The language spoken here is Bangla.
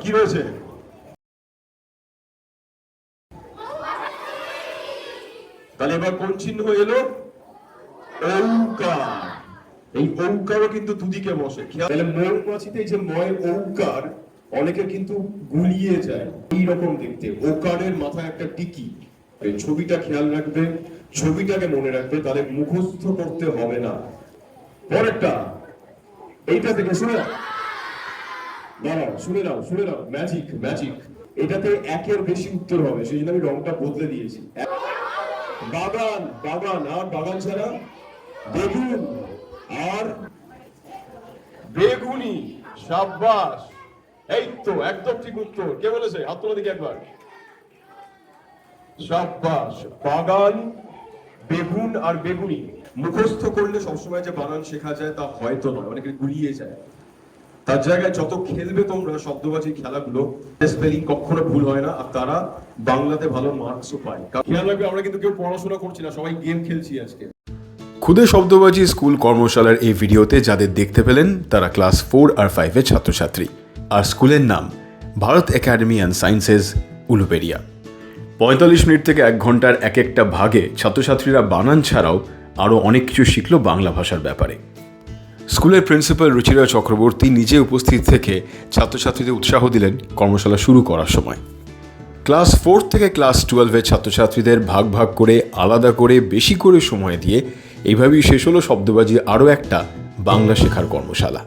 কি রয়েছে? তাহলে এবার কোন চিহ্ন এলো? ঔকার। এই ঔকারও কিন্তু দুদিকে বসে। তাহলে মৌমাছিতে যে ময় ঔকার অনেকে কিন্তু গুলিয়ে যায় এইরকম দেখতে। ওকারের মাথায় একটা টিকি। এই ছবিটা খেয়াল রাখবে, ছবিটাকে মনে রাখবে, তাহলে মুখস্থ করতে হবে না। পরেরটা এইটা থেকে শুনে দাঁড়াও, শুনে নাও, ম্যাজিক ম্যাজিক। এটাতে একের বেশি উত্তর হবে, সেই জন্য আমি রংটা বদলে দিয়েছি। বাগান, বাগান আর বাগান ছাড়া বেগুন আর বেগুনি। সাব্বাস, এই তো একদম ঠিক উত্তর। কে বলেছে? হাত তোলা দেখি একবার। সাব্বাস, বাগান, বেগুন আর বেগুনি। মুখস্থ করলে সবসময় যে বানান শেখা যায় তা হয়তো নয়, অনেকে গুলিয়ে যায়। তার জায়গায় যত খেলবে তোমরা শব্দবাজি খেলাগুলো, স্পেলিং কখনো ভুল হয় না, আর তারা বাংলাতে ভালো মার্কসও পায়। খেয়াল রাখবে, আমরা কিন্তু কেউ পড়াশোনা করছি না, সবাই গেম খেলছি আজকে। খুদে শব্দবাজি স্কুল কর্মশালার এই ভিডিওতে যাদের দেখতে পেলেন তারা ক্লাস 4 আর 5-এর ছাত্রছাত্রী। আর স্কুলের নাম Bharat academy and sciences, Uluberia. 45 minute থেকে 1 ঘন্টার এক একটা ভাগে ছাত্রছাত্রীরা বানান ছাড়াও আরও অনেক কিছু শিখল বাংলা ভাষার ব্যাপারে। স্কুলের প্রিন্সিপাল রুচিরা চক্রবর্তী নিজে উপস্থিত থেকে ছাত্রছাত্রীদের উৎসাহ দিলেন কর্মশালা শুরু করার সময়। ক্লাস 4 থেকে ক্লাস 12-এর ছাত্রছাত্রীদের ভাগ ভাগ করে, আলাদা করে, বেশি করে সময় দিয়ে এইভাবেই শেষ হলো শব্দবাজি আরও একটা বাংলা শেখার কর্মশালা।